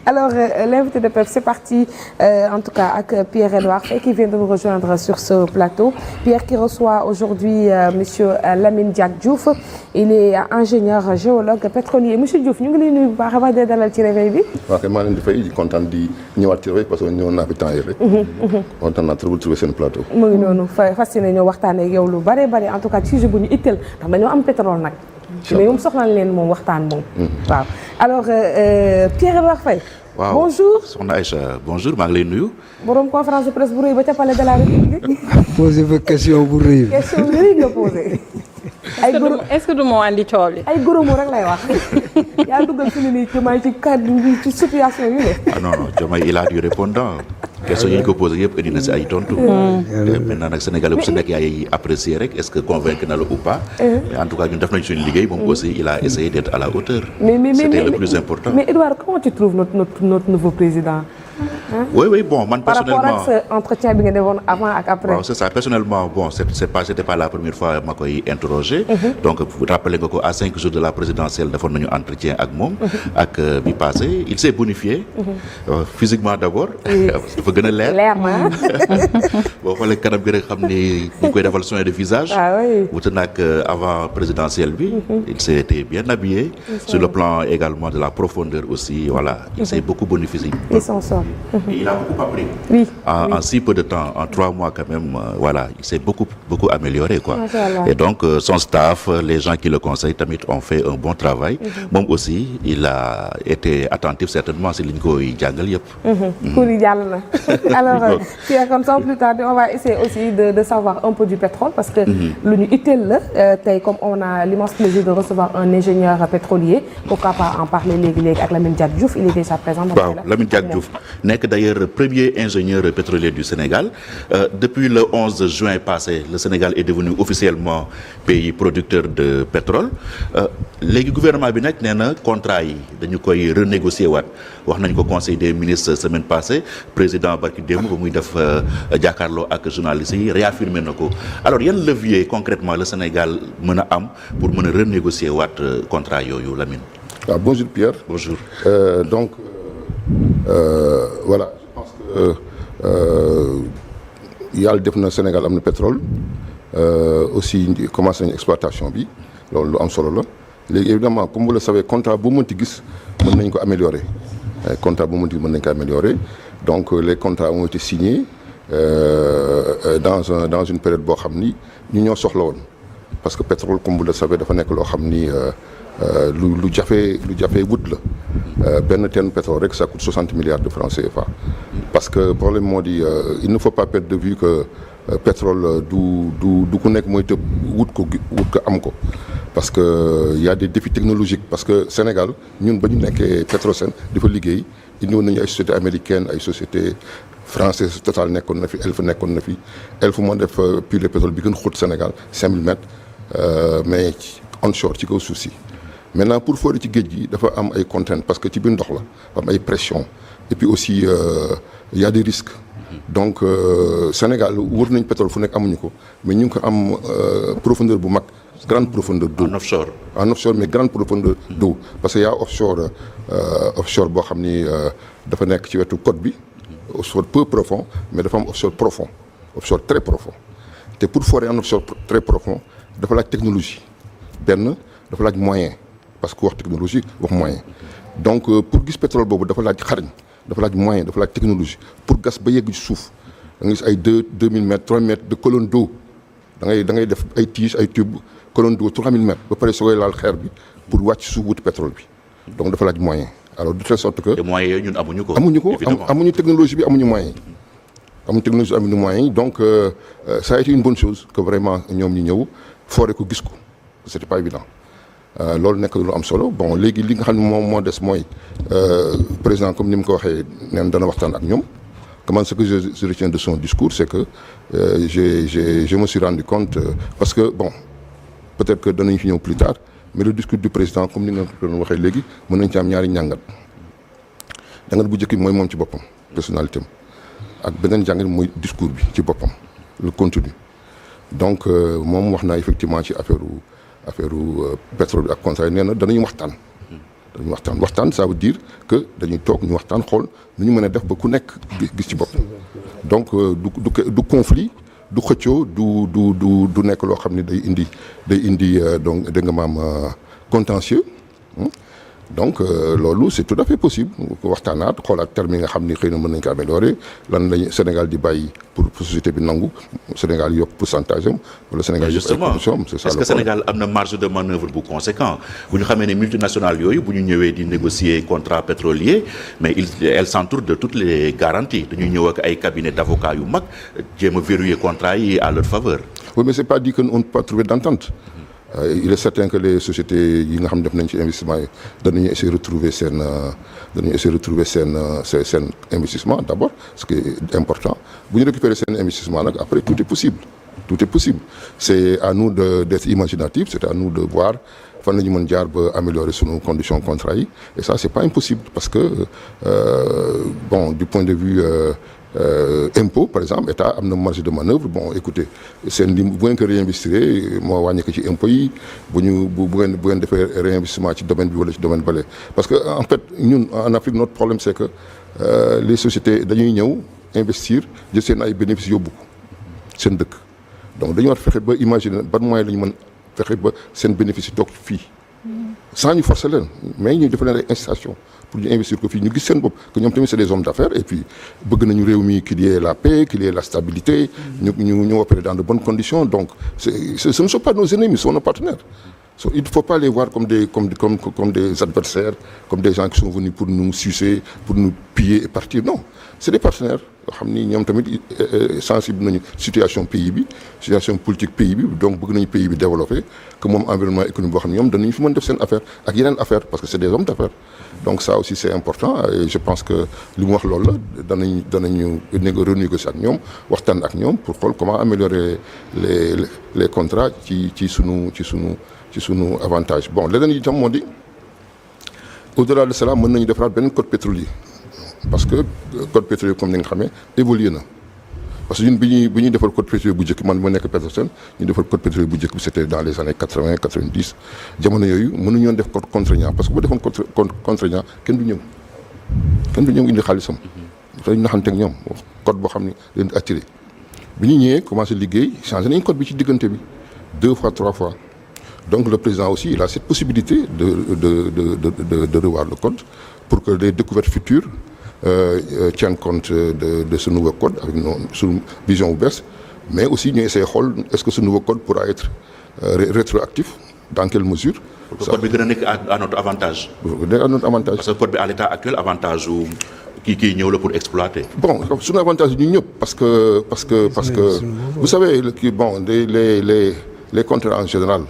Alors, l'invité de PEP, c'est parti, en tout cas, avec Pierre-Edouard Faye, qui vient de nous rejoindre sur ce plateau. Pierre qui reçoit aujourd'hui monsieur Lamine Diack Diouf. Il est ingénieur géologue pétrolier. Monsieur Diouf, ñu ngi lay nuyu bu baax a dalal ci réveil bi. waaw kay maa leen di fay di kontaan di ñëwaat ci réveil parce que ñëwoon naa fi temps yii rek. kontaan naa trop trouver seen plateau. mu ngi noonu fas yéene ñoo waxtaanee ak yow lu bare bare en tout cas sujet bu ñu itteel ndax dañoo am pétrole nag. mais moom soxla na leen moom waxtaan moom. waaw alors Pierre-Edouard Faye. waaw bonjour soxna Aïcha bonjour maa ngi lay nuyu. borom conférence de presse bu rëy ba ca palais de la République. posé fa question bu rëy. question bu rëy nga posé. est-ce que du moo andi tool yi. ay goro mu rek lay wax. yaa duggal fi mu ne nii Diomaye ci cadre ci situation yu ne. ah non non Diomaye il a du répondant question yi ñu ko posé yëpp indi na si ay tontu. maintenant nag Sénégalais bu si nekk yaay apprécier rek est-ce que convaincre na la ou pas. mais en tout cas ñun def nañu suñu liggéey moom aussi il a essayé d'être à la hauteur. C'était le plus important. mais Edouard comment tu trouves notre nouveau président. oui bon man personnellement par rapport ak sa entretien bi nga defoon avant ak après. waaw c'est ça personnellement bon c'était pas la première fois ma koy interroger. donc rappelé nga ko à 5 jours de la présidentielle defoon nañu entretien ak moom. ak bi passé il s'est bonifié. physiquement d'abord. dafa gën a leer. leer na. boo xoolee kanam gi rek xam ni ñu ngi koy defal soin de visage. ah oui wute nag avant présidentielle bi. il s'était bien habillé. sur le plan également de la profondeur aussi voilà il s'est beaucoup bonifié. il s'en sort. Et il a beaucoup appris. Oui. En si peu de temps, en 3 mois quand même, voilà, il s'est beaucoup amélioré quoi. Et donc son staff, les gens qui le conseillent tamit ont fait un bon travail. Moom aussi, il a été attentif certainement si liñ koy jàngal yëpp. Cour yi jàll na. Alors Pierre, comme sans plus tarder, on va essayer aussi de savoir un peu du pétrole parce que lu ñu itteel la tey comme on a l'immense plaisir de recevoir un ingénieur pétrolier, pourquoi pas en parler léegi ak Lamine Diack Diouf, il est déjà présent. Waaw Lamine Diack Diouf nekk d'ailleurs premier ingénieur pétrolier du Sénégal. Depuis le 11 juin passé, le Sénégal est devenu officiellement pays producteur de pétrole. Léegi gouvernement bi nag nee na contrat yi dañu koy renégocier waat wax nañ ko conseil des ministres semaine passée président barki démb ba muy def jàkkaarloo ak journalistes yi réaffirmé na ko. Alors yan levier concrètement le Sénégal mën a am pour mën a renégocier waat contrat yooyu Lamine. waaw bonjour Pierre. Bonjour. Donc voilà je pense que yàlla def na Sénégal am na pétrole aussi commencé nañu exploitation bi loolu lu am solo la léegi évidemment comme vous le savez contrat bu mënti gis mën nañ ko améliorer contrat bu mënti mën nañ ko améliorer donc les contrats ont été signés dans une période boo xam ni ñu ñoo soxla woon parce que pétrole comme vous le savez dafa nekk loo xam ni lu jafe wut la benn tonne pétrole rek ça coûte 60 milliards de francs CFA parce que problème moo di il ne faut pas perdre de vue que pétrole du ku nekk mooy tëb wut ko am ko parce que y a des défis technologiques parce que Sénégal ñun ba ñu nekkee Petrosen dafa liggéey indi woon nañu ay sociétés américaines ay sociétés françaises Total nekkoon na fi Elf nekkoon na fi Elf moo def puits de pétrole bi gën xóot Sénégal 5000 mètres mais onshore ci kaw suuf si maintenant pour forer ci géej gi dafa am ay contraintes parce que ci biir ndox la am ay pression et puis aussi y a des risques donc Sénégal wër nañ pétrole fu nekk amuñu ko mais ñu ngi ko am profondeur bu mag grande profondeur d'eau en offshore mais grande profondeur d'eau parce que y a offshore boo xam ni dafa nekk ci wetu côte bi offshore peu profond mais dafa am offshore profond offshore très profond te pour forer en offshore très profond dafa laaj technologie benn dafa laaj moyen parce que wax technologie wax moyen donc pour gis pétrole boobu dafa laaj xarañ dafa laaj moyen dafa laaj technologie pour gas ba yegg ci suuf da ngay gis ay 2000 mètres 3 mètres de colonne d'eau da ngay def ay tiges ay tubes colonne d'eau 3000 mètres ba pare soo koy laal xeer bi pour wàcc suuf wuti pétrole bi donc dafa laaj moyen alors de telle sorte que. te moyens yooyu ñun amuñu ko. amuñu technologie bi amuñu moyen amuñu technologie amuñu moyens yi donc ça a été une bonne chose que vraiment ñoom ñu ñëw foore ko gis ko c'était pas évident loolu nekk lu am solo bon léegi li nga xam ne moom moo des mooy président comme ni mu ko waxee neen dana waxtaan ak ñoom comment ce que je retiens de son discours c'est que je me suis rendu compte parce que bon peut-être que danañ fi ñëw plus tard mais le discours du président comme ni nga ko doon waxee léegi mën nañ ci am ñaari njàngat bu njëkk bi mooy moom ci boppam personnalité am ak beneen njàngat mooy discours bi ci boppam le contenu donc moom wax naa effectivement ci affaire pétrole bi ak contrat yi nee na danañu waxtaan ça veut dire que dañuy toog ñu waxtaan xool nu ñu mën a def ba ku nekk gis ci bopp donc du conflit du xëccoo du nekk loo xam ne day indi donc da nga maam contentieux donc loolu c'est tout à fait possible waxtaanaat xoolaat termes yi nga xam ni xëy na mën nañ ko améliorer lan lañu Sénégal di bàyyi pour société bi nangu Sénégal yokk pourcentage am wala Sénégal justement est-ce que Sénégal am na marge de manœuvre bu conséquent bu ñu xamee ne multinationales yooyu bu ñu ñëwee di négocier contrat pétrolier mais elles s'entourent de toutes les garanties dañuy ñëw ak ay cabinets d'avocats yu mag jéem a verrouiller contrat yi à leur faveur. Oui, mais c'est pas dit qu'on ne peut pas trouver d'entente. Il est certain que les sociétés yi nga xam ne def nañ ci investissement yi danañu essayer retrouver seen investissement d'abord ce qui est important bu ñu récupérer seen investissement nag après tout est possible c'est à nous d'être imaginatifs c'est à nous de voir fan la ñu mën jaar ba améliorer sunu conditions contrat yi et ça c'est pas impossible parce que bon du point de vue impôt par exemple état am na marge de manœuvre bon écoutez seen lim bu ngeen ko réinvestir moo wàññi ko ci impôt yi bu ngeen defee réinvestissement ci domaine bi wala ci domaine bale parce que en fait ñun en Afrique notre problème c'est que les sociétés dañuy ñëw investir jël seen ay bénéfices yóbbu ko seen dëkk donc dañu war fexe ba imaginer ban moyen la ñu mën fexe ba seen bénéfice yi toog fii sans ñu forcer leen mais ñu def leen ay incitation pour ñu investir ko fii ñu gis seen bopp que ñoom tamit c'est des hommes d'affaires et puis bëgg nañu réew mi qu'il y ait la paix qu'il y ait la stabilité ñu opérer dans de bonnes conditions donc ce ne sont pas nos ennemis ce sont nos partenaires il ne faut pas les voir comme des adversaires comme des gens qui sont venus pour nous sucer pour nous piller et partir non c'est des partenaires yoo xam ni ñoom tamit sensible nañu situation pays bi situation politique pays bi donc bëgg nañu pays bi développer que moom environnement économique boo xam ne ñoom danañu fi mën def seen affaire ak yeneen affaire parce que c'est des hommes d'affaires donc ça aussi c'est important et je pense que li mu wax loolu la danañu renégocier ak ñoom waxtaan ak ñoom pour xool comment améliorer les contrats ci sunu avantage bon leneen itam moo di au-delà de cela mën nañu defaraat benn code pétrolier parce que code pétrolier comme ni nga xamee évolué na parce que ñun bi ñuy defar code pétrolier bu njëkk man ma nekk Petersen ñu defar code pétrolier bu njëkk bi c'était dans les années 80 90 jamono yooyu mënuñoon def code contraignant parce que bu defoon code contraignant kenn du ñëw indi xaalisam dañu naxanteeg ñoom code boo xam ne leen di attiré bi ñu ñëwee commencé liggéey changé nañ code bi ci diggante bi 2 fois 3 fois donc le président aussi il a cette possibilité de revoir le code pour que les découvertes futures tiennent compte de ce nouveau code avec suñu vision bu bees mais aussi ñu essayer xool est-ce que ce nouveau code pourra être rétroactif dans quelle mesure. pour que code bi gën a nekk à notre avantage. à notre avantage. parce que code bi à l'état actuel avantage wu kii ñëw la pour exploiter. bon suñu avantage ñu ñëpp parce que vous savez bon les contrats en général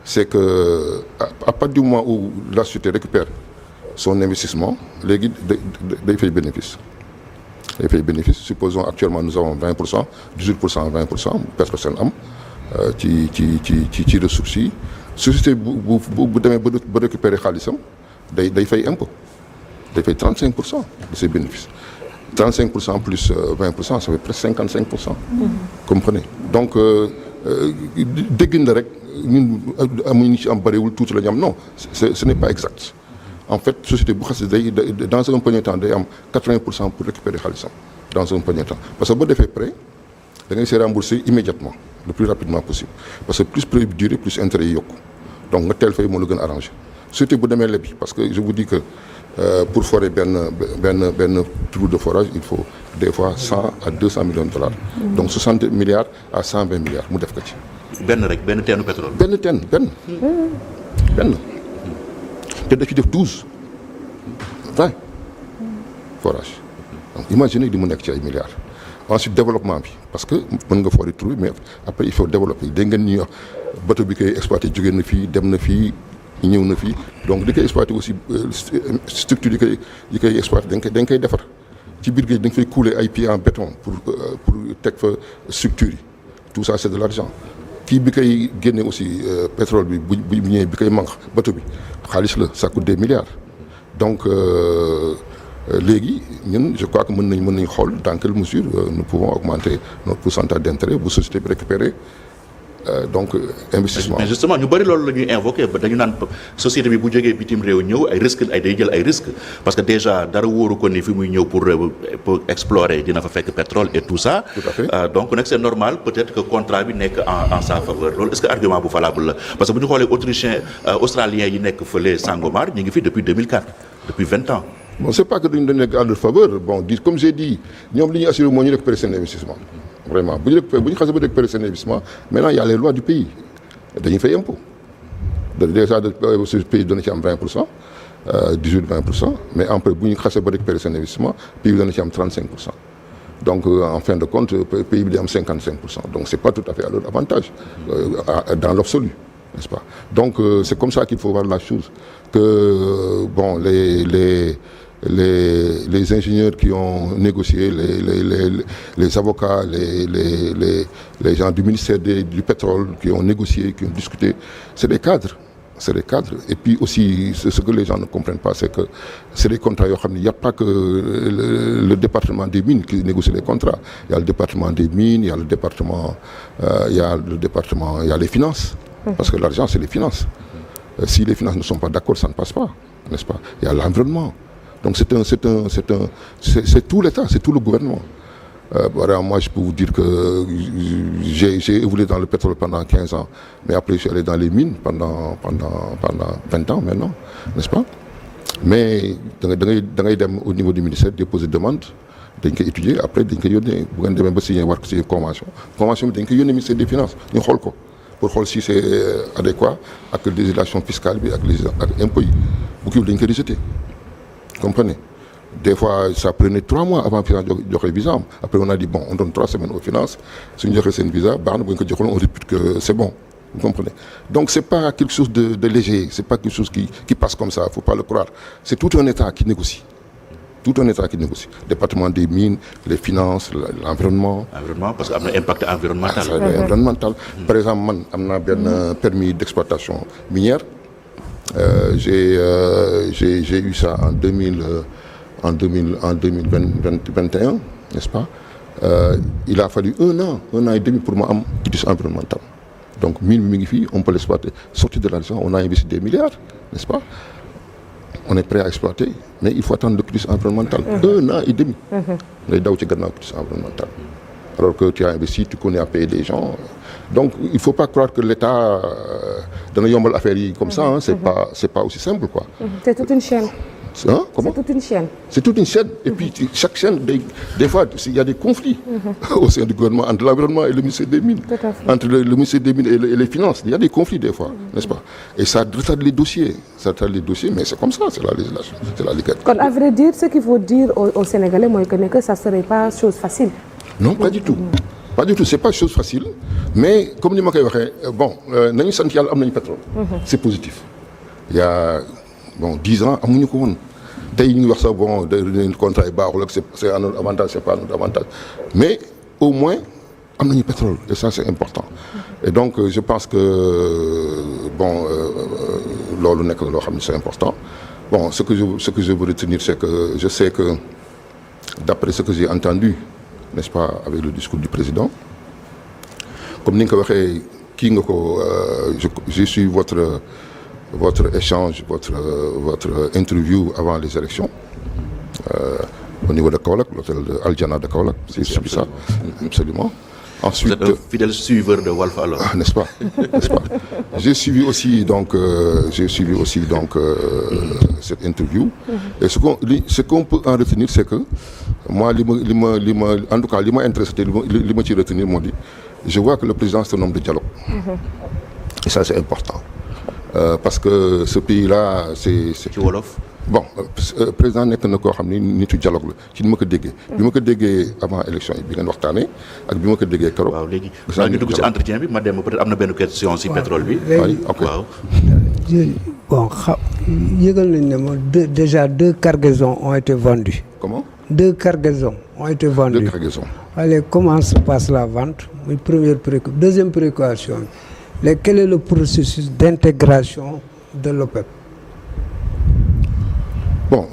c'est que à partir du moment où la société récupère son investissement léegi day fay bénéfice supposons actuellement nous avons 20% 18% 20% personne am ci ressources yi société bu demee ba récupérer xaalisam day fay impôt day fay 35% de ses bénéfices 35% plus 20% ça fait presque 55%. comprenez donc dégg na rek ñun amuñu ci am bariwul tuuti la ñu am non ce n'est pas exact. En fait société bu xas day dans un premier temps day am 80% pour récupérer xaalisam dans un premier temps parce que boo defee prêt da ngay se rembourser immédiatement le plus rapidement possible parce que plus prêt bi duré plus intérêt yi yokku donc nga teel fay moo la gën a arrangé société bu demee lebi parce que je vous dis que pour forer benn trou de forage il faut des fois 100 à 200 millions de dollars. donc 60 milliards à 120 milliards mu def ko ci. benn teenu pétrole. benn. te da ci def 12 20 forage donc imaginez li mu nekk ci ay milliards ensuite développement bi parce que mën nga foori trouver mais après il faut développer dégg ngeen ñuy wax bateau bi koy exploité jógee na fii dem na fii ñëw na fii donc di koy exploité aussi structure yi koy exploité dañ koy defar ci biir géej da nga fay couler ay pieds en béton pour teg fa structure yi tout ça c'est de l'argent kii bi koy génne aussi pétrole bi bu ñëwee bi koy manque bateau bi xaalis la ça coûte des milliards donc léegi ñun je crois que mën nañ xool dans quelle mesure nous pouvons augmenter notre pourcentage d'intérêt bu société bi récupérer donc investissement. mais justement ñu bëri loolu la ñuy invoqué ba dañu naan société bi bu jógee bitim réew ñëw ay risques day jël ay risques parce que déjà dara wóoru ko ni fi muy ñëw pour explorer dina fa fekk pétrole et tout ça. Tout à fait. Donc nag c'est normal peut-être que contrat bi nekk en sa faveur loolu est-ce que argument bu valable la parce que bu ñu xoolee australiens yi nekk fële Sangomar ñu ngi fi depuis 2004 depuis 20 ans. Bon, c'est pas que dañu nekk à leur faveur bon comme j'ai dit ñoom li ñuy assurer moo ñu récupérer seen investissement vraiment bu ñu xasee ba récupérer seen investissement maintenant il y a les lois du pays dañuy fay impôt déjà ce pays dana ci am 20% 18-20% mais après bu ñu xasee ba récupérer seen investissement pays bi dana ci am 35%. Donc en fin de compte pays bi di am 55% donc c'est pas tout à fait à leur avantage dans l'absolu, n'est-ce pas? Donc c'est comme ça qu'il faut voir la chose que bon les ingénieurs qui ont négocié les avocats les gens du ministère du pétrole qui ont négocié qui ont discuté c'est des cadres et puis aussi ce que les gens ne comprennent pas c'est que c'est des contrats yoo xam ne il y a pas que le département des mines qui négocie les contrats il y a le département des mines il y a le département il y a les finances parce que l'argent c'est les finances si les finances ne sont pas d'accord ça ne passe pas, n'est-ce pas? Il y a l'environnement. Donc c'est tout l'État, c'est tout le gouvernement. Voilà, moi je peux vous dire que j'ai évolué dans le pétrole pendant 15 ans, mais après je suis allé dans les mines pendant 20 ans maintenant, n'est-ce pas? Mais da ngay dem au niveau du ministère déposer demande dañ koy étudier après dañ koy yónnee bu ngeen demee ba signer war ko signer convention bi dañ koy yónnee ministère des finances ñu xool ko pour xool si c'est adéquat ak législation fiscale bi ak impôts yi bu kii dañ koy rejeter. Comprenez? Des fois, ça prenait 3 mois avant que joxe visa am. Après, on a dit, bon, on donne 3 semaines aux finances. Si on joxe un visa, on répute que c'est bon. Vous comprenez? Donc, c'est pas quelque chose de léger. C'est pas quelque chose qui passe comme ça. Faut pas le croire. C'est tout un État qui négocie. Tout un État qui négocie. Le département des mines, les finances, l'environnement. Environnement, parce qu'il y a un impact environnemental. Environnemental. Par exemple, moi, on a un permis d'exploitation minière. J'ai eu ça en 2021, n'est-ce pas? Il a fallu un an et demi pour moi am quitus environnemental. Donc mine mi ngi fii on peut l'exploiter, sortir de l'argent, on a investi des milliards, n'est-ce pas? On est prêt à exploiter, mais il faut attendre le quitus environnemental. Un an et demi. ngay daw ci gannaaw quitus environnemental. Alors que tu as investi, tu connais à payer des gens. Donc il ne faut pas croire que l'État dana yombal affaire yi comme ça, hein, c'est pas aussi simple quoi. C'est toute une chaîne. Hein? Comment? C'est toute une chaîne. C'est toute une chaîne. Et puis chaque chaîne, des fois, il y a des conflits au sein du gouvernement entre l'environnement et le ministère des Mines. Tout à fait. Entre le ministère des Mines et les Finances. Il y a des conflits des fois, n'est-ce pas? Et ça retarde les dossiers. Ça retarde les dossiers, mais c'est comme ça, c'est la législation, c'est la légalité. Kon à vrai dire, ce qu'il faut dire aux Sénégalais, moi, que ça serait pas chose facile. Non, pas du tout. Pas du tout, c'est pas chose facile. Mais comme ni ma koy waxee, bon, nañu sant Yàlla am nañu pétrole. C'est positif. Il y a 10 ans amuñu ko woon. Tey ñu ngi wax sax bon le contrat yi baaxul ak c'est à notre avantage, c'est pas à notre avantage. Mais au moins am nañu pétrole et ça c'est important. Et donc je pense que bon loolu nekk na loo xam ne c'est important. Bon, ce que je veux retenir c'est que je sais que d'après ce que j'ai entendu, n'est-ce pas, avec le discours du président, comme ni nga ko waxee kii nga ko j'ai suivi votre échange, votre interview avant les élections au niveau de Kaolack, l'hôtel de Aljana de Kaolack, c'est ça, absolument. Ensuite, vous êtes un fidèle suiveur de Walf alors. N'est-ce pas? J'ai suivi aussi donc cette interview. Et ce qu'on peut en retenir, c'est que moi, en tout cas, li ma intéressé, li ma ci retenir, moo di, je vois que le président c'est un homme de dialogue. Et ça c'est important. Parce que ce pays-là, c'est ci wolof. bon président nekk na koo xam ni nitu dialogue la ci ni ma ko déggee. bi ma ko déggee avant élection yi bi ngeen waxtaanee ak bi ma ko déggee keroog. waaw léegi maa ngi dugg ci entretien bi ma dem peut-être am na benn question ci pétrole bi. oui ok waaw. bon yëgal nañ ne moom déjà 2 cargaisons ont été vendues. comment. 2 cargaisons ont été vendues. 2 cargaisons. Allez, comment se passe la vente? Deuxième préoccupation. Quel est le processus d'intégration de l'OPEP? Bon,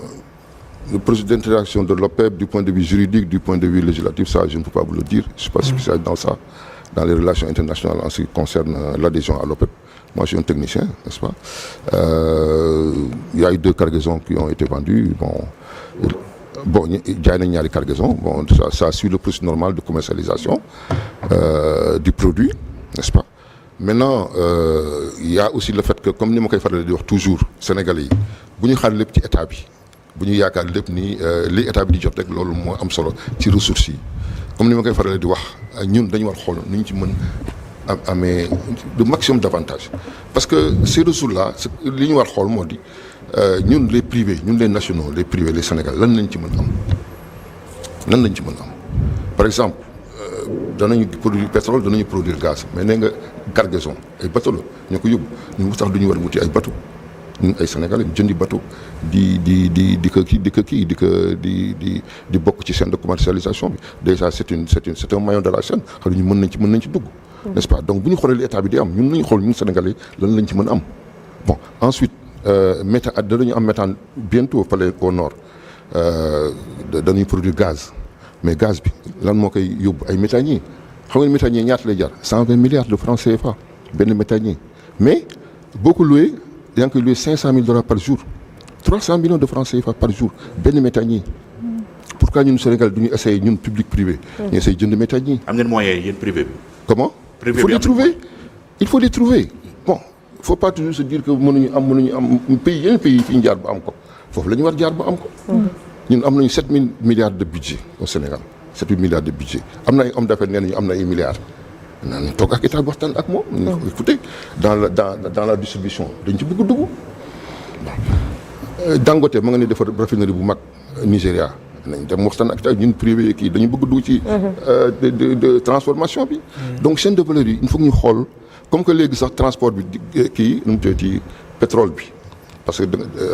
le processus d'intégration de l'OPEP du point de vue juridique, du point de vue législatif, ça je ne peux pas vous le dire. Je ne suis pas spécialisé dans ça, dans les relations internationales en ce qui concerne l'adhésion à l'OPEP. Moi, je suis un technicien, n'est-ce pas? Il y a eu 2 cargaisons qui ont été vendues. Bon, il y a une cargaison. Bon, ça suit le processus normal de commercialisation du produit, n'est-ce pas? Maintenant, il y a aussi le fait que, comme nous l'avons toujours, Sénégalais, si nous avons les petits états, si nous avons les états qui sont les ressources, comme nous l'avons dit, nous devons avoir le maximum d'avantages. Parce que ces ressources-là, nous devons dire, ñun les privés ñun les nationaux les privés les Sénégalais lan lañ ci mën am par exemple danañu produire pétrole danañu produire gaz mais nee nga cargaison ay bateau la ñu ko yóbbu ñun sax duñu war a wuti ay bateau ñun ay Sénégalais jëndi bateau di bokk ci chaîne de commercialisation bi déjà c'est un maillon de la chaîne xam ne ñu mën nañ ci dugg n'est-ce pas donc bu ñu xoolee état bi di am ñun nañu xool ñun Sénégalais lan lañ ci mën am bon ensuite méthane danañu am méthane bientôt fale au nord dañuy produire gaz mais gaz bi lan moo koy yóbbu ay méthaniers xam nga méthanier ñaata lay jar 120 milliards de francs CFA benn méthanier mais boo ko loué yaa ngi koy loué $500,000 par jour 300 millions de francs CFA par jour benn méthanier. Pourquoi ñun Sénégal duñu essayer ñun public privé. ñu essayer jënd méthanier. am ngeen moyen yéen privé bi. Comment? Privé il faut les trouver bon. Il ne faut pas toujours se dire que mënuñu am yeneen pays fi ñu jaar ba am ko foofu la ñu war jaar ba am ko. ñun am nañu 7 000 milliards de budget au Sénégal 7 000 milliards de budget am na ay hommes d'affaires nee nañu am na ay milliards. naan toog ak état bi waxtaan ak moom. écoutez dans la distribution dañ ci bëgg a dugg. Dangote ma nga ne defar raffinerie bu mag Nigéria nañ dem waxtaan ak état ñun privé kii dañu bëgg a dugg ci de transformation bi. donc chaîne de valeur yi il faut que ñu xool. Comme que léegi sax transport bi kii nu mu tuddati pétrole bi parce que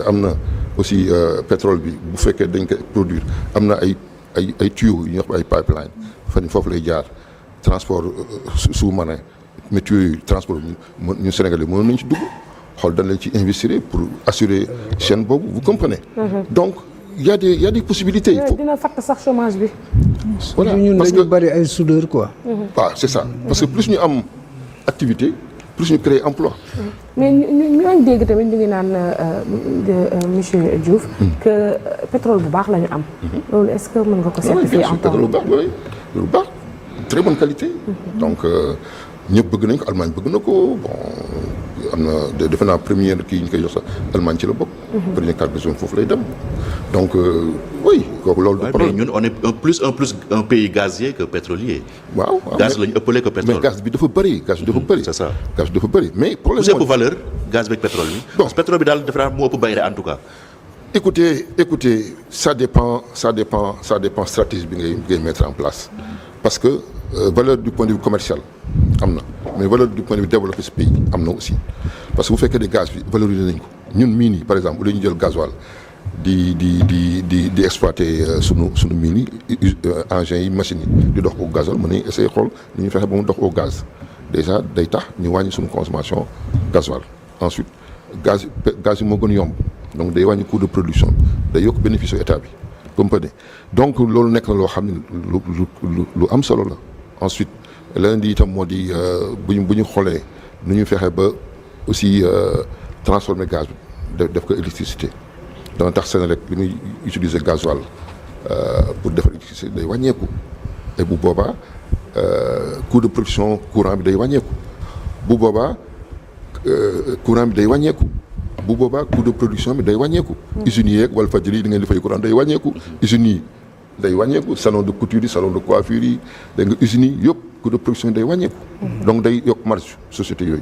am na aussi pétrole bi bu fekkee dañ koy produire am na ay tuyaux yu ñuy wax ay pipeline fan foofu lay jaar transport sous-marin mais tuyaux yi transport ñu Sénégalais mënoon nañ ci dugg xool dañ leen ci investir pour assurer chaîne boobu vous comprenez. Donc il y a des possibilités. dina fàtt sax chômage bi. Voilà parce que ñun dañu bari ay soudeurs quoi. waaw c'est ça parce que plus ñu am. Activité plus ñu créer emploi. mais ñu ngi dégg tamit ñu ngi naan monsieur Diouf. que pétrole bu baax la ñu am. loolu est-ce que mën nga ko certifier en temps. pétrole bu baax oui lu baax très bonne qualité. donc ñëpp bëgg nañ ko Allemagne bëgg na ko bon am na defe naa première kii ñu koy jox sax Allemagne ci la bokk. première cargaison foofu lay dem donc oui kooku loolu. mais ñun on est un pays gazier que pétrolier. waaw gaz lañu ëppale que pétrole. mais gaz bi dafa bëri gaz bi dafa bëri. c'est ça gaz bi dafa bëri mais problème bu ëpp valeur gaz bi ak pétrole bi. bon parce que pétrole bi daal defe naa moo ëpp bayre en tout cas. écoutez ça dépend stratégie bi ngay mettre en place parce que valeur du point de vue commercial am na mais valeur du point de vue développer ce pays am na aussi parce que bu fekkee ne gaz bi valoriser nañ ko ñun mine yi par exemple dañu jël gasoil di exploiter sunu mine yi engins yi machines yi di dox au gasoil mën nañu essayer xool ni ñu fexe ba mu dox au gaz déjà day tax ñu wàññi suñu consommation gasoil ensuite gaz yi moo gën yomb donc day wàññi coût de production day yokk bénéfice état bi comprenez donc loolu nekk na loo xam ne lu am solo la ensuite leneen di itam moo di bu ñu xoolee nu ñu fexe ba aussi transformer gaz bi def ko électricité dana tax Senelec li muy utiliser gasoil pour defar électricité day wàññeeku et bu boobaa coût de production courant bi day wàññeeku bu boobaa courant bi day wàññeeku bu boobaa coût de production bi day wàññeeku. usines yeeg Walfadjri yi di ngeen di fay courant day wàññeeku. usines yi day wàññeeku salon de couture yi salon de coiffure yi dégg nga usines yi yëpp coût de production yi day wàññeeku. donc day yokk marge société yooyu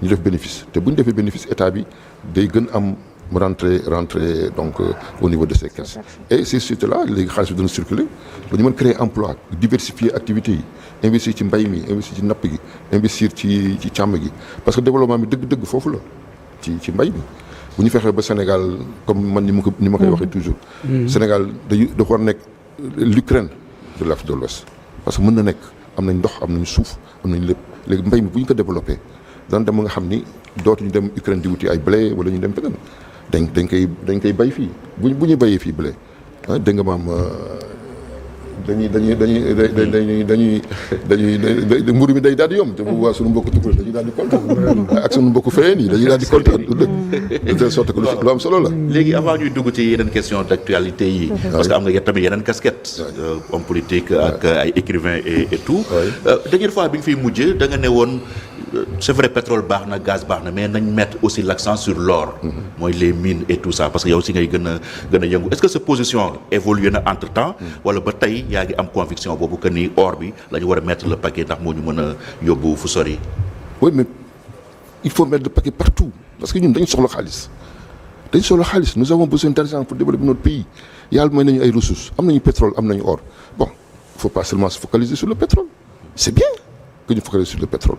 ñu def bénéfice te bu ñu defee bénéfice état bi day gën am mu rentrer donc au niveau de ces caisses. Et ces sociétés-là léegi xaalis bi dana circuler ba ñu mën créer emploi diversifier activités yi investir ci mbay mi investir ci napp gi investir ci càmm gi parce que développement bi dëgg-dëgg foofu la ci mbay mi. bu ñu fexee ba Sénégal comme man ni ma koy waxee toujours. Sénégal dafa war nekk l'Ukraine de l'Afrique de l'Ouest parce que mën na nekk am nañ ndox am nañ suuf am nañ lépp léegi mbay mi bu ñu ko développé daan dem nga xam ni dootuñu dem Ukraine di wuti ay blé wala ñu dem feneen dañ koy bay fii bu ñu bayee fii blé ah dégg nga maam dañuy mburu mi day daal di yomb te bu boobaa suñu mbokku tukul dañuy daal di kontaan ak suñu mbokku feneen yi dañuy daal di kontaan de telle sorte que lu am solo la. léegi avant ñuy dugg ci yeneen question d'actualité yi. parce que am nga tamit yeneen casquette. homme politique ak ay écrivain et tout. dernière fois bi nga fiy mujj da nga ne woon c'est vrai pétrole baax na gaz baax na mais nañ mettre aussi l'accent sur l'or. mooy les mines et tout ça parce que yow si ngay gën a yëngu est-ce que sa position évolué na entre temps. wala ba tey yaa ngi am conviction boobu que ni or bi la ñu war a mettre le paquet ndax moo ñu mën a yóbbu fu sori. oui mais il faut mettre le paquet partout parce que ñun dañu soxla xaalis nous avons besoin d'argent pour développer notre pays yàlla may nañu ay ressources am nañu pétrole am nañu or bon il faut pas seulement se focaliser sur le pétrole c'est bien que ñu focaliser sur le pétrole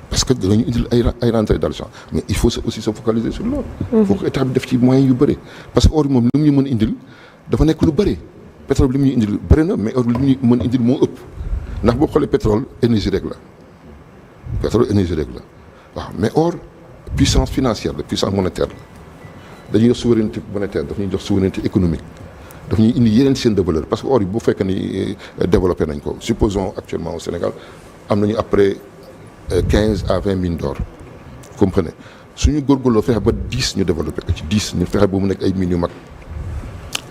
parce que dinañu indil ay rentrées d'argent mais il faut aussi se focaliser sur l'or. faut que état bi def ci moyens yu bëri parce que or bi moom li mu ñu mën indil dafa nekk lu bëri. pétrole bi li mu ñu indil bëri na mais or li mu ñu mën indil moo ëpp ndax boo xoolee pétrole énergie rek la waaw mais or puissance financière la puissance monétaire la dañuy jox souveraineté monétaire daf ñuy jox souveraineté économique daf ñuy indi yeneen chaîne de valeur parce que or yi bu fekkee ni développé nañ ko supposons actuellement au Sénégal am nañu après 15 à 20 mines d'or comprenez suñu góorgóorloo fexe ba 10 ñu développé ko ci 10 ñu fexe ba mu nekk ay mines yu mag.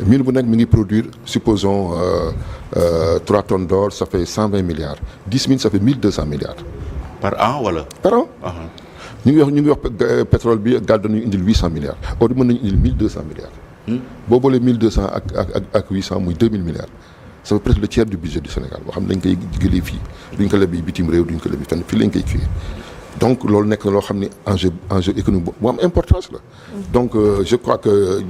mine bu nekk mi ngi produire supposons 3 tonnes d'or ça fait 120 milliards 10 mines ça fait 1200 milliards. par an wala. par an. ñu ngi wax pétrole bi gaz dañuy indil 800 milliards or mën nañu indil 1200 milliards. boo boolee 1200 ak 800 muy 2000 milliards ça fait presque le tiers du budget du Sénégal boo xam ne dañ koy jëlee fii duñ ko lebi bitim réew duñ ko lebi fenn fii lañ koy kiiwee. donc loolu nekk na loo xam ne enjeu économique bu am importance la. donc je crois que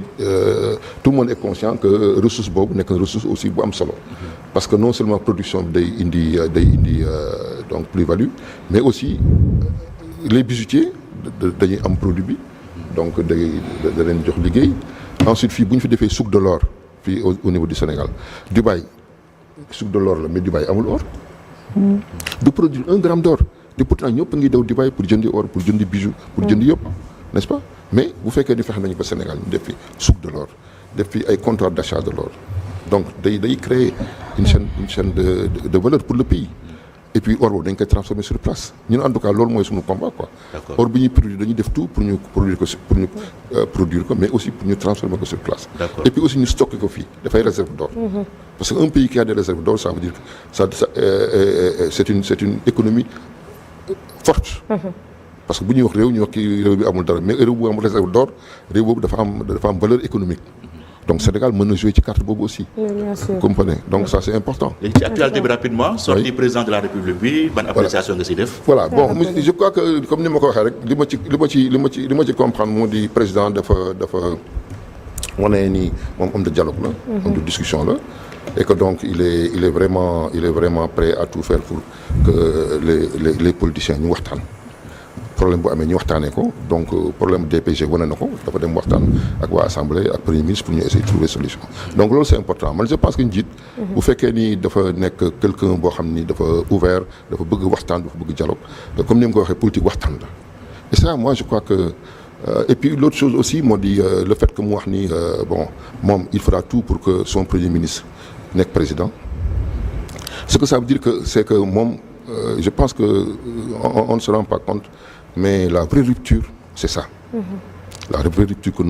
tout le monde est conscient que ressource boobu nekk na ressource aussi bu am solo. parce que non seulement production bi day indi donc plus-value mais aussi les bijoutiers dañuy am produit bi donc da leen jox liggéey. ensuite fii bu ñu fi defee souk de l'or fii au niveau du Sénégal Dubaï souk de l'or la mais Dubaï amul or. du produire 1 gramme d'or. te pourtant ñëpp ngi daw Dubaï pour jëndi or pour jëndi bijou pour jëndi yëpp n'est-ce pas mais bu fekkee ni fexe nañu ba Sénégal ñu def fi souk de l'or def fi ay comptoir d'achat de l'or donc day créer une chaîne de valeur pour le pays et puis or boobu dañ koy transformer sur place ñun en tout cas loolu mooy suñu combat quoi. or bi ñuy produire dañuy def tout pour ñu produire ko mais aussi pour ñu transformer ko sur place. et puis aussi ñu stocker ko fii dafay réserve d'or. parce que un pays qui a des réserves d'or ça veut dire que ça c'est une économie forte. parce que bu ñuy wax réew ñu wax ki réew bi amul dara mais réew bu amul réserve d'or réew boobu dafa am valeur économique. donc Sénégal mën na jouer ci carte boobu aussi. bien sûr comprenez donc ça c'est important. léegi ci actualité bi rapidement. sortie président de la République bi ban appréciation nga si def. voilà bon je crois que comme ni ma ko waxee rek li ma ci comprendre moo di président dafa wane ni moom homme de dialogue la. homme de discussion la. et que donc il est vraiment prêt à tout faire pour que les politiciens ñu waxtaan. problème bu amee ñu waxtaanee ko donc problème DPG wane na ko dafa dem waxtaan ak waa assemblée ak premier ministre pour ñu essayer de trouver solution donc loolu c'est important man je pense que njiit bu fekkee ni dafa nekk quelqu'un boo xam ni dafa ouvert dafa bëgg waxtaan dafa bëgg dialogue comme ni ma ko waxee politique waxtaan la et ça moi je crois que et puis l'autre chose aussi moo di le fait que mu wax ni bon moom il fera tout pour que son premier ministre nekk président ce que ça veut dire que c'est que moom je pense que on ne se rend pas compte mais la vraie rupture c'est ça. La vraie rupture que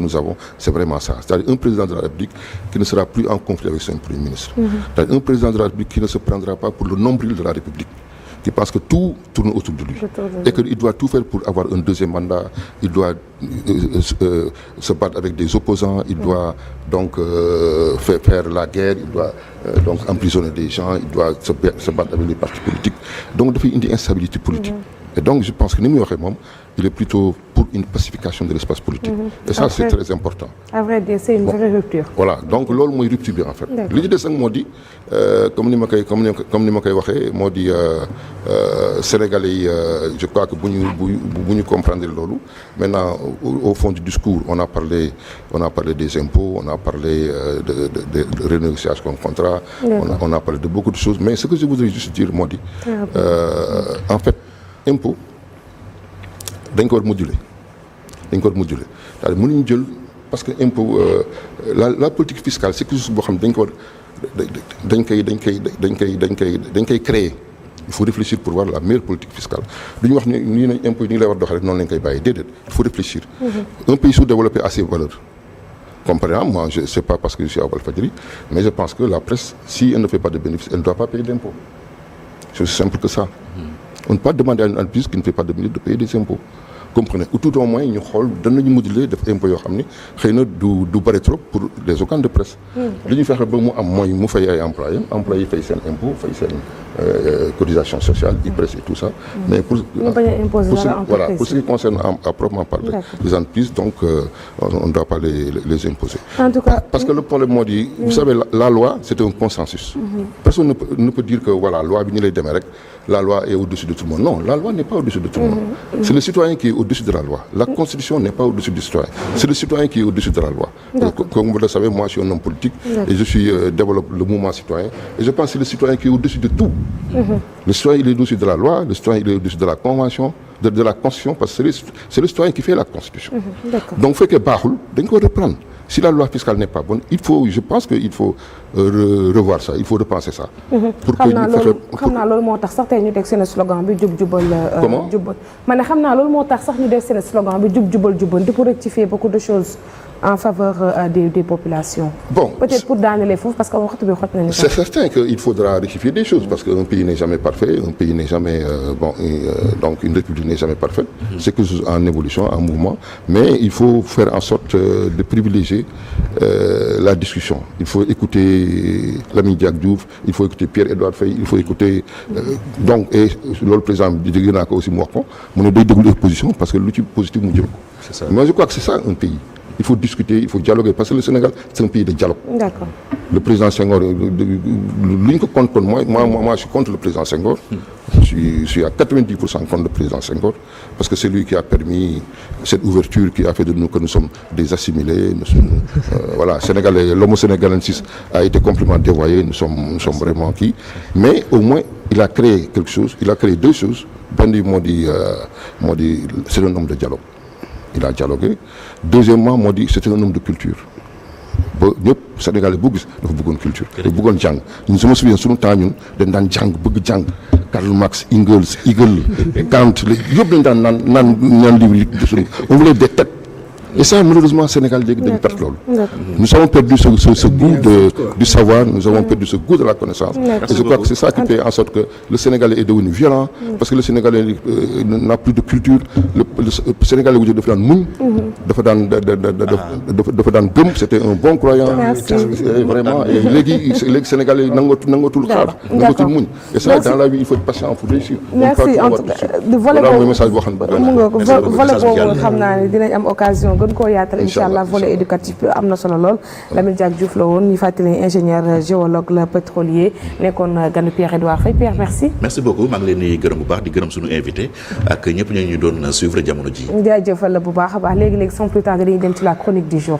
nous avons c'est vraiment ça, c'est-à-dire un président de la République qui ne sera plus en conflit avec son premier ministre. C'est-à-dire un président de la République qui ne se prendra pas pour le nombril de la République, qui pense que tout tourne autour de lui et qu'il doit tout faire pour avoir un deuxième mandat, il doit se battre avec des opposants, il doit donc faire la guerre, il doit donc emprisonner des gens, il doit se battre avec les partis politiques. Donc dafay indi instabilité politique. et donc je pense que ni muy waxee moom il est plutôt pour une pacification de l'espace politique. Et ça c'est très important. À vrai dire c'est une vraie rupture. Voilà donc loolu mooy rupture bi en fait. li ci des nag moo di comme ni ma koy waxee moo di Sénégalais yi je crois que bu ñu comprendre loolu maintenant au fond du discours on a parlé des impôts on a parlé de renégociation de contrat. On a parlé de beaucoup de choses mais ce que je voudrais juste dire moo di en fait impôt dañ ko war moduler c'est-à-dire mënuñu jël parce que impôt la politique fiscale c'est quelque chose boo xam ne dañ ko war dañ koy créer il faut réfléchir pour voir la meilleure politique fiscale duñu wax ni nañ impôt yi ni lay war doxale rek noonu lañ koy bàyyi déedéet il faut réfléchir. Un pays sous-développé a ses valeurs. Comme par exemple, moi, je sais pas parce que je suis à Walfadjri, mais je pense que la presse, si elle ne fait pas de bénéfices, elle ne doit pas payer d'impôts. C'est aussi simple que ça. On ne peut pas demander à une entreprise qui ne fait pas de bénéfices de payer des impôts. Comprenez? Ou tout au moins ñu xool danañu moduler def impôts yoo xam ni xëy na du bëri trop pour les organes de presse. li ñu fexe ba mu am mooy mu fay ay employés yi fay seen impôt fay seen cotisation sociale IPRES et tout ça. Mais pour ce qui concerne à proprement parler les entreprises donc on ne doit pas les imposer. En tout cas parce que le problème moo di vous savez la loi c'est un consensus. Personne ne peut dire que voilà loi bi ni lay demee rek la loi est au-dessus de tout le monde. Non, la loi n'est pas au-dessus de tout le monde. C'est le citoyen qui est au-dessus de la loi. La Constitution n'est pas au-dessus du citoyen. C'est le citoyen qui est au-dessus de la loi. Comme vous le savez, moi je suis un homme politique et je développe le mouvement citoyen. Et je pense que c'est le citoyen qui est au-dessus de tout. Le citoyen il est au-dessus de la loi, le citoyen il est au-dessus de la convention, de la Constitution, parce que c'est le citoyen qui fait la Constitution. Donc fekkee baaxul dañ ko reprendre. Si la loi fiscale n'est pas bonne, je pense qu'il faut revoir ça, il faut repenser ça. xam naa loolu moo tax sax tey ñu def seen slogan bi jub jubal. Comment? Jubal ma ne xam naa loolu moo tax sax ñu def seen slogan bi jub jubal jubal pour rectifier beaucoup de choses en faveur des populations. Bon, peut-être pour daanelee foofu parce que waxtu bi xot nañu. C'est certain qu'il faudra rectifier des choses parce qu'un pays n'est jamais parfait, un pays n'est jamais donc une république n'est jamais parfaite. C'est quelque chose en évolution, en mouvement, mais il faut faire en sorte de privilégier la discussion. Il faut écouter Lamine Diack Diouf, il faut écouter Pierre-Edouard Faye, il faut écouter donc et loolu président bi dégg naa ko aussi mu wax ko mu ne day déglu opposition parce que lu ci positif mu jël ko. C'est ça. Moi je crois que c'est ça un pays. Il faut discuter, il faut dialoguer parce que le Sénégal c'est un pays de dialogue. D'accord. Le président Senghor lu ñu ko contre moi je suis contre le président Senghor. Je suis à 90% contre le président Senghor parce que c'est lui qui a permis cette ouverture qui a fait de nous que nous sommes des assimilés. Voilà, Sénégalais, l'homo sénégalensis a été complètement dévoyé. Nous sommes vraiment qui. Mais au moins il a créé quelque chose. Il a créé deux choses. Ben moo di c'est un homme de dialogue. Il a dialogué. Deuxièmement moo di c'est un homme de culture. ba ñëpp Sénégalais boo gis dafa bëggoon culture. dafa bëggoon jàng ñun sama souviens sunu temps ñun dañ daan jàng bëgg jàng Karl Marx Engels Hegel Kant yëpp dañ daan naan livre de sunu on voulait des têtes. Et ça, malheureusement, Sénégal léegi dañu perte loolu. Nous avons perdu ce goût du savoir, nous avons perdu ce goût de la connaissance. Et je crois que c'est ça qui fait en sorte que le Sénégalais est devenu violent, parce que le Sénégalais n'a plus de culture. Le Sénégalais wu dafa daan muñ. dafa daan gëm, c'était un bon croyant. Vraiment, et léegi Sénégalais nangatul xaar, nangatul muñ. Et ça, dans la vie, il faut être patient pour réussir. Merci. Voilà mooy message boo xam ne volet boobu xam naa ne dinañ am occasion gën koo yaatal inchallah volet éducatif bi am na solo lool. Lamine Diack Diouf la woon ñu fàttali ingénieur géologue la pétrolier nekkoon ganu Pierre-Edouard Faye. Pierre, merci. Merci beaucoup maa ngi leen di gërëm bu baax di gërëm suñu invité ak ñëpp ñu doon suivre jamono ji. jaajëfal la bu baax a baax léegi sans plus tarder dañuy dem ci la chronique du jour.